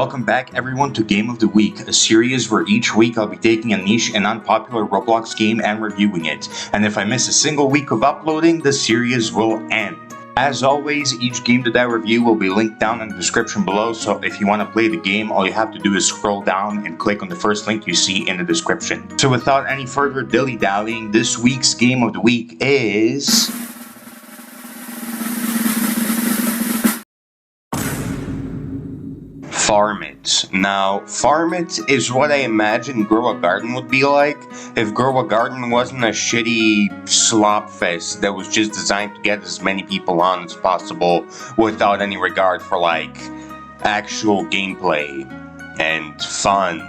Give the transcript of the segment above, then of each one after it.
Welcome back everyone to Game of the Week, a series where each week I'll be taking a niche and unpopular Roblox game and reviewing it. And if I miss a single week of uploading, the series will end. As always, each game that I review will be linked down in the description below, so if you want to play the game, all you have to do is scroll down and click on the first link you see in the description. So without any further dilly-dallying, this week's Game of the Week is... Farm It. Now, Farm It is what I imagine Grow a Garden would be like if Grow a Garden wasn't a shitty slop fest that was just designed to get as many people on as possible without any regard for, like, actual gameplay and fun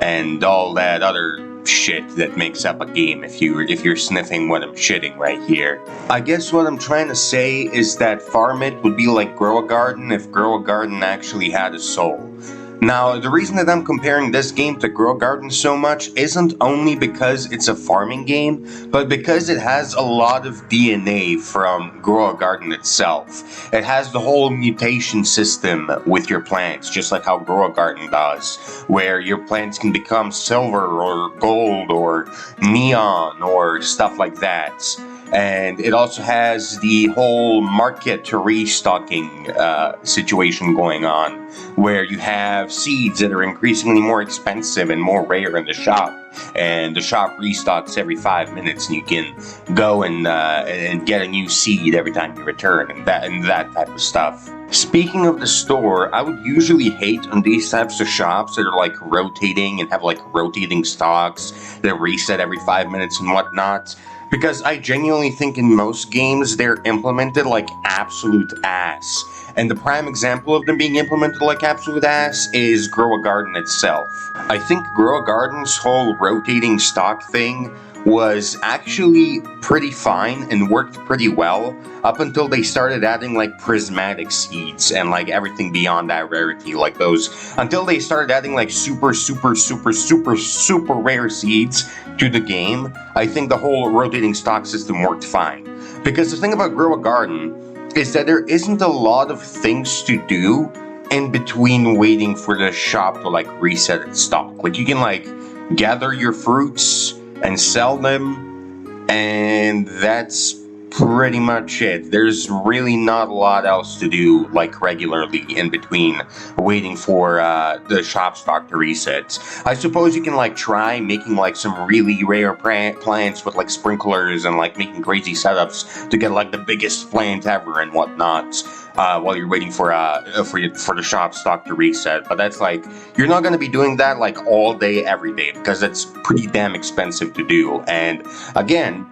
and all that other shit that makes up a game if you're sniffing what I'm shitting right here. I guess what I'm trying to say is that Farm It would be like Grow a Garden if Grow a Garden actually had a soul. Now, the reason that I'm comparing this game to Grow a Garden so much isn't only because it's a farming game, but because it has a lot of DNA from Grow a Garden itself. It has the whole mutation system with your plants, just like how Grow a Garden does, where your plants can become silver or gold or neon or stuff like that. And it also has the whole market restocking situation going on, where you have seeds that are increasingly more expensive and more rare in the shop, and the shop restocks every 5 minutes, and you can go and get a new seed every time you return, and that type of stuff. Speaking of the store, I would usually hate on these types of shops that are like rotating and have like rotating stocks that reset every 5 minutes and whatnot. Because I genuinely think in most games they're implemented like absolute ass. And the prime example of them being implemented like absolute ass is Grow a Garden itself. I think Grow a Garden's whole rotating stock thing was actually pretty fine and worked pretty well up until they started adding like prismatic seeds and like everything beyond that rarity, like those, until they started adding like super rare seeds to the game. I think the whole rotating stock system worked fine. Because the thing about Grow a Garden is that there isn't a lot of things to do in between waiting for the shop to like reset its stock. Like you can like gather your fruits and sell them, and that's pretty much it. There's really not a lot else to do like regularly in between waiting for the shop stock to reset. I suppose you can like try making like some really rare plants with like sprinklers and like making crazy setups to get like the biggest plant ever and whatnot while you're waiting for the shop stock to reset. But that's like, you're not going to be doing that like all day every day, because that's pretty damn expensive to do. And again,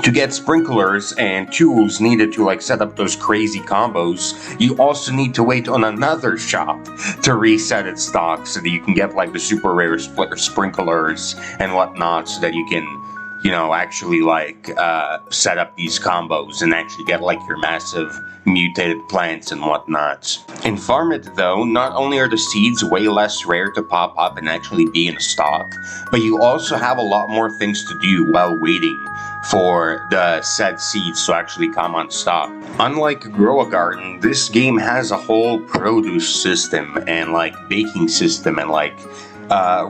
to get sprinklers and tools needed to like set up those crazy combos, you also need to wait on another shop to reset its stock so that you can get like the super rare sprinklers and whatnot, so that you can, you know, actually like set up these combos and actually get like your massive mutated plants and whatnot. In Farm It though, not only are the seeds way less rare to pop up and actually be in stock, but you also have a lot more things to do while waiting for the said seeds to actually come on stock. Unlike Grow a Garden, this game has a whole produce system and like baking system and like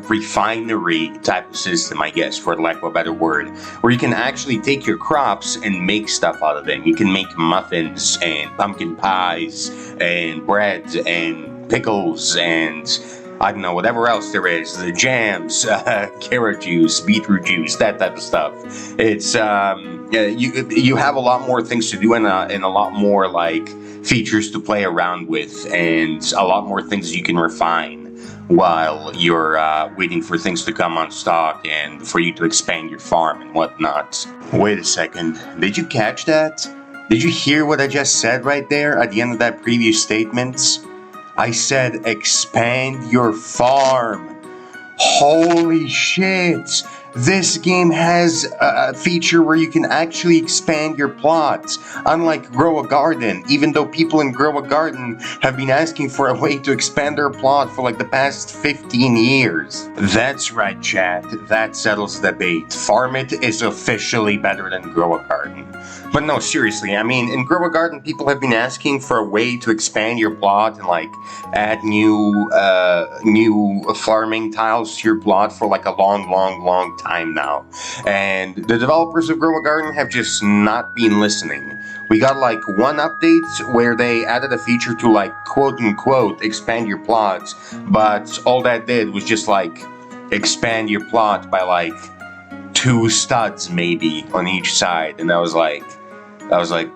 refinery type of system, I guess, for lack of a better word, where you can actually take your crops and make stuff out of them. You can make muffins and pumpkin pies and bread and pickles and I don't know, whatever else there is, the jams, carrot juice, beetroot juice, that type of stuff. It's you have a lot more things to do and a lot more like features to play around with, and a lot more things you can refine while you're waiting for things to come on stock and for you to expand your farm and whatnot. Wait a second, did you catch that? Did you hear what I just said right there at the end of that previous statement? I said expand your farm. Holy shit! This game has a feature where you can actually expand your plots, unlike Grow a Garden, even though people in Grow a Garden have been asking for a way to expand their plot for like the past 15 years. That's right, chat. That settles the debate. Farm It is officially better than Grow a Garden. But no, seriously, I mean, in Grow a Garden, people have been asking for a way to expand your plot and like add new farming tiles to your plot for like a long time now. And the developers of Grow a Garden have just not been listening. We got like one update where they added a feature to like quote unquote expand your plot, but all that did was just like expand your plot by like two studs maybe on each side, and that was like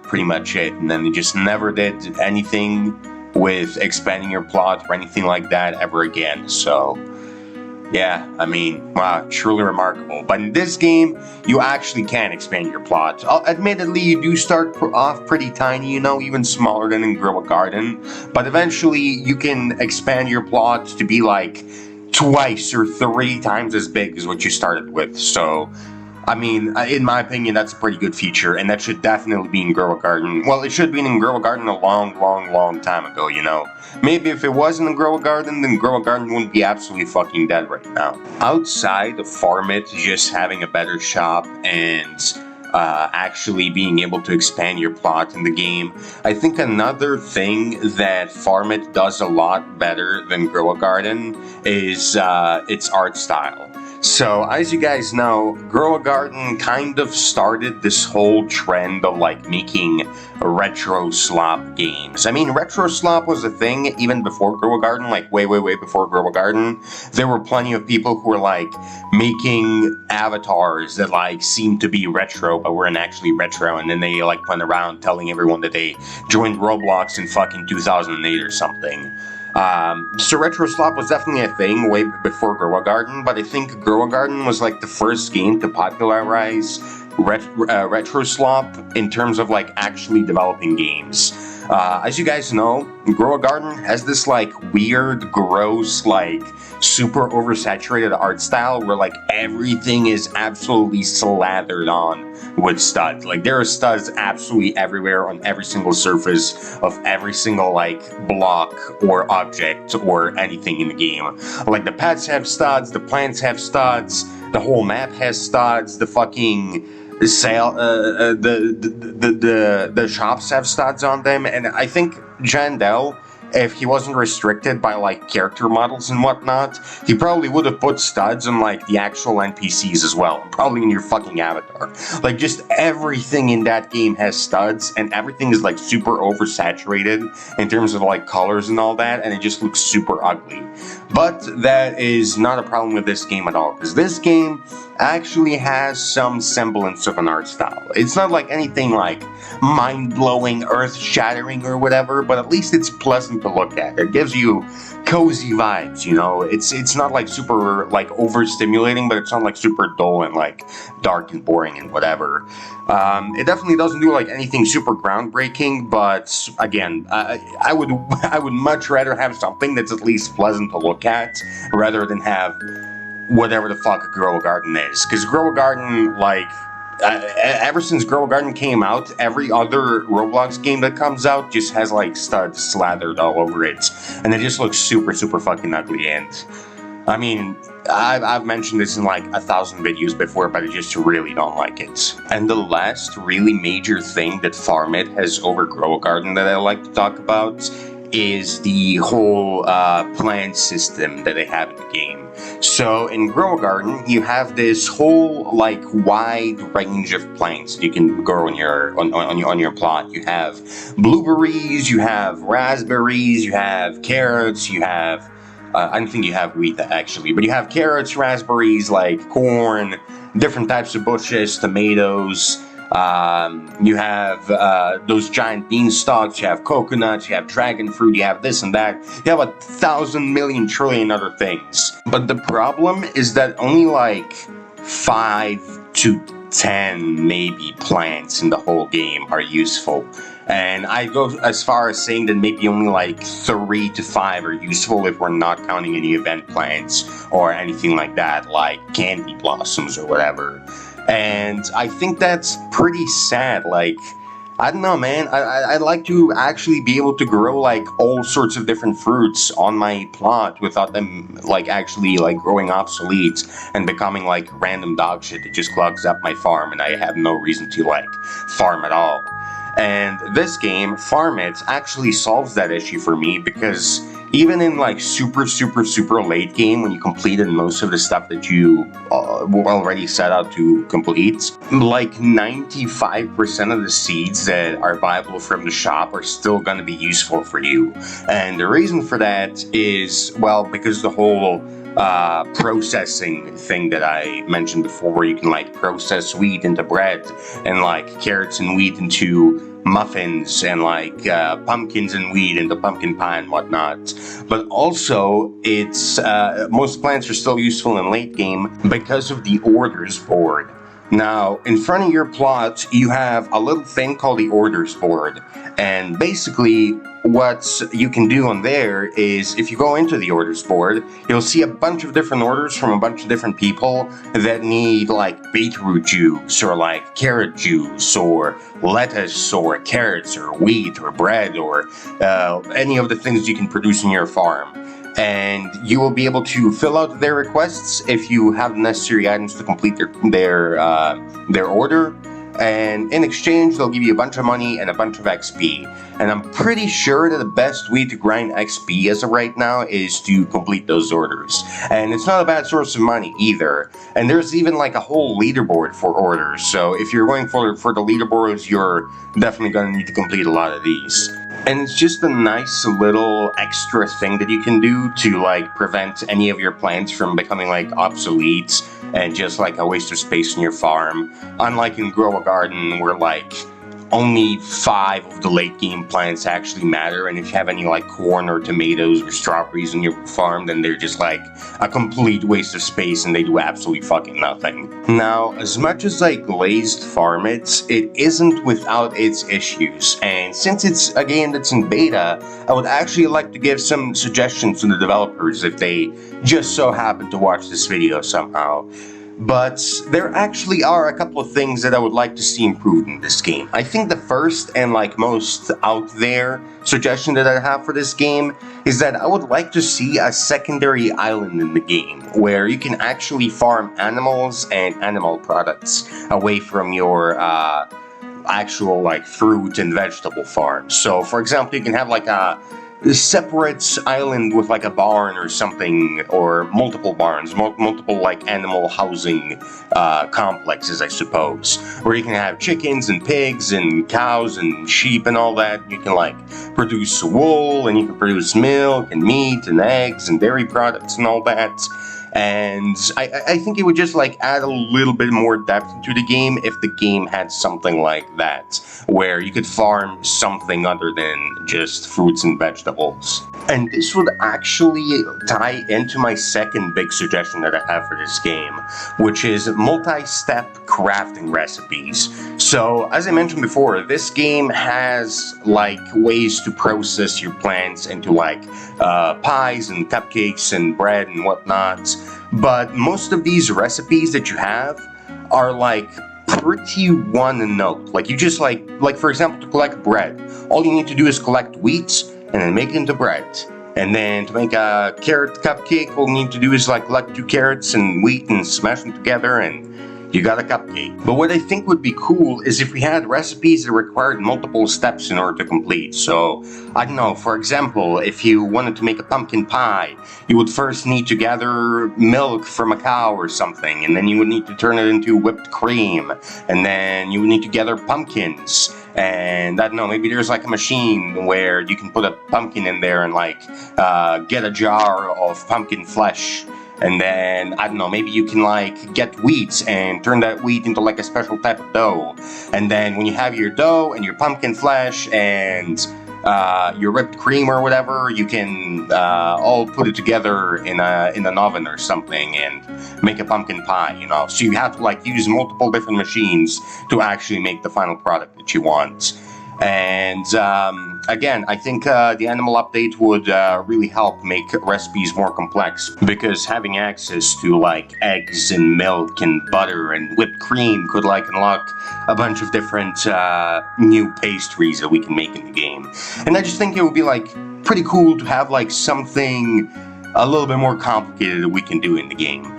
pretty much it. And then they just never did anything with expanding your plot or anything like that ever again. So yeah, I mean, wow, truly remarkable. But in this game, you actually can expand your plot. Admittedly, you do start off pretty tiny, even smaller than in Grow a Garden. But eventually, you can expand your plot to be like twice or three times as big as what you started with. So, I mean, in my opinion, that's a pretty good feature, and that should definitely be in Grow a Garden. Well, it should be in Grow a Garden a long time ago, Maybe if it wasn't in Grow a Garden, then Grow a Garden wouldn't be absolutely fucking dead right now. Outside of Farm It just having a better shop and actually being able to expand your plot in the game, I think another thing that Farm It does a lot better than Grow a Garden is its art style. So, as you guys know, Grow a Garden kind of started this whole trend of like making retro slop games. I mean, retro slop was a thing even before Grow a Garden, like way before Grow a Garden. There were plenty of people who were like making avatars that like seemed to be retro but weren't actually retro, and then they like went around telling everyone that they joined Roblox in fucking 2008 or something. So retro slop was definitely a thing way before Grow a Garden, but I think Grow a Garden was like the first game to popularize retro slop in terms of like actually developing games. As you guys know, Grow a Garden has this like weird, gross, like super oversaturated art style where like everything is absolutely slathered on with studs. Like there are studs absolutely everywhere on every single surface of every single like block or object or anything in the game. Like the pets have studs, the plants have studs, the whole map has studs, the fucking the shops have studs on them, and I think Jandel, if he wasn't restricted by like character models and whatnot, he probably would have put studs on like the actual NPCs as well, probably in your fucking avatar. Like just everything in that game has studs, and everything is like super oversaturated in terms of like colors and all that, and it just looks super ugly. But that is not a problem with this game at all, because this game actually has some semblance of an art style. It's not like anything like mind-blowing, earth-shattering or whatever, but at least it's pleasant to look at. It gives you cozy vibes, It's not like super like overstimulating, but it's not like super dull and like dark and boring and whatever. It definitely doesn't do like anything super groundbreaking, but again, I would much rather have something that's at least pleasant to look at rather than have whatever the fuck a Grow a Garden is. Because Grow a Garden, like, ever since Grow a Garden came out, every other Roblox game that comes out just has, like, studs slathered all over it. And it just looks super fucking ugly. And, I mean, I've mentioned this in, like, 1,000 videos before, but I just really don't like it. And the last really major thing that Farm It has over Grow a Garden that I like to talk about is the whole plant system that they have in the game. So in Grow a Garden, you have this whole like wide range of plants that you can grow on your plot. You have blueberries, you have raspberries, you have carrots, you have I don't think you have wheat actually, but you have carrots, raspberries, like corn, different types of bushes, tomatoes. You have those giant beanstalks, you have coconuts, you have dragon fruit, you have this and that. You have 1,000 million trillion other things. But the problem is that only like 5 to 10 maybe plants in the whole game are useful. And I go as far as saying that maybe only like 3 to 5 are useful if we're not counting any event plants or anything like that, like candy blossoms or whatever. And I think that's pretty sad. Like, I don't know, man. I'd like to actually be able to grow like all sorts of different fruits on my plot without them like actually like growing obsolete and becoming like random dog shit that just clogs up my farm and I have no reason to like farm at all. And this game, Farm It, actually solves that issue for me because even in like super late game when you completed most of the stuff that you were already set out to complete, like 95% of the seeds that are viable from the shop are still going to be useful for you. And the reason for that is, well, because the whole processing thing that I mentioned before, where you can like process wheat into bread and like carrots and wheat into muffins and like pumpkins and wheat into pumpkin pie and whatnot. But also, it's most plants are still useful in late game because of the orders board. Now, in front of your plot, you have a little thing called the orders board. And basically, what you can do on there is if you go into the orders board, you'll see a bunch of different orders from a bunch of different people that need like beetroot juice or like carrot juice or lettuce or carrots or wheat or bread or any of the things you can produce in your farm. And you will be able to fill out their requests if you have the necessary items to complete their order. And in exchange, they'll give you a bunch of money and a bunch of XP. And I'm pretty sure that the best way to grind XP as of right now is to complete those orders. And it's not a bad source of money either. And there's even like a whole leaderboard for orders. So if you're going for the leaderboards, you're definitely going to need to complete a lot of these. And it's just a nice little extra thing that you can do to like prevent any of your plants from becoming like obsolete and just like a waste of space in your farm. Unlike in Grow a Garden where like only 5 of the late game plants actually matter, and if you have any like corn or tomatoes or strawberries in your farm, then they're just like a complete waste of space and they do absolutely fucking nothing. Now, as much as I glazed Farm It isn't without its issues, and since it's a game that's in beta, I would actually like to give some suggestions to the developers if they just so happen to watch this video somehow. But there actually are a couple of things that I would like to see improved in this game. I think the first and like most out there suggestion that I have for this game is that I would like to see a secondary island in the game where you can actually farm animals and animal products away from your actual like fruit and vegetable farms. So for example, you can have like a separate island with like a barn or something, or multiple barns, multiple like animal housing complexes, I suppose, where you can have chickens and pigs and cows and sheep and all that. You can like produce wool and you can produce milk and meat and eggs and dairy products and all that. And I think it would just like add a little bit more depth to the game if the game had something like that, where you could farm something other than just fruits and vegetables. And this would actually tie into my second big suggestion that I have for this game, which is multi-step crafting recipes. So, as I mentioned before, this game has like ways to process your plants into like pies and cupcakes and bread and whatnot. But most of these recipes that you have are like pretty one note. Like you just like for example, to collect bread, all you need to do is collect wheat and then make it into bread. And then to make a carrot cupcake, all you need to do is like collect 2 carrots and wheat and smash them together and you got a cupcake. But what I think would be cool is if we had recipes that required multiple steps in order to complete. So, I don't know, for example, if you wanted to make a pumpkin pie, you would first need to gather milk from a cow or something, and then you would need to turn it into whipped cream, and then you would need to gather pumpkins. And I don't know, maybe there's like a machine where you can put a pumpkin in there and like get a jar of pumpkin flesh. And then, I don't know, maybe you can like get wheat and turn that wheat into like a special type of dough. And then when you have your dough and your pumpkin flesh and your whipped cream or whatever, you can all put it together in an oven or something and make a pumpkin pie, you know. So you have to like use multiple different machines to actually make the final product that you want. And again, I think the animal update would really help make recipes more complex, because having access to like eggs and milk and butter and whipped cream could like unlock a bunch of different new pastries that we can make in the game. And I just think it would be like pretty cool to have like something a little bit more complicated that we can do in the game.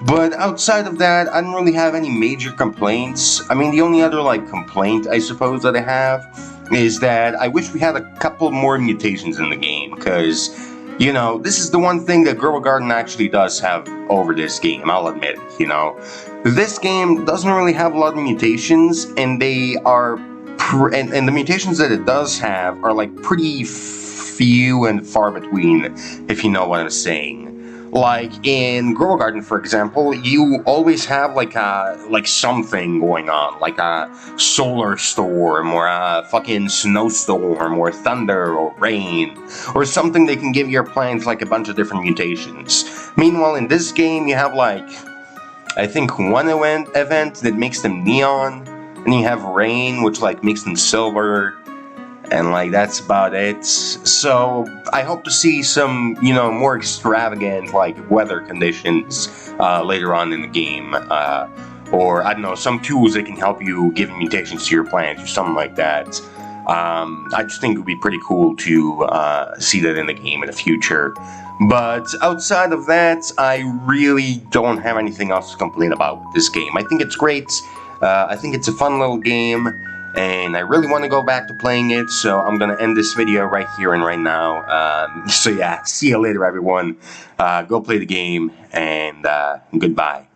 But outside of that, I don't really have any major complaints. I mean, the only other like complaint I suppose that I have is that I wish we had a couple more mutations in the game, because, you know, this is the one thing that Grow a Garden actually does have over this game, I'll admit it, you know. This game doesn't really have a lot of mutations, and they are, and the mutations that it does have are like pretty few and far between, if you know what I'm saying. Like in Grow a Garden, for example, you always have like something going on, like a solar storm or a fucking snowstorm or thunder or rain or something that can give your plants like a bunch of different mutations. Meanwhile, in this game, you have like, I think, one event that makes them neon, and you have rain, which like makes them silver, and like that's about it. So I hope to see some, you know, more extravagant like weather conditions later on in the game, or I don't know, some tools that can help you give mutations to your plants or something like that. I just think it would be pretty cool to see that in the game in the future. But outside of that, I really don't have anything else to complain about with this game. I think it's great. I think it's a fun little game, and I really want to go back to playing it, so I'm going to end this video right here and right now. So yeah, see you later, everyone. Go play the game, and goodbye.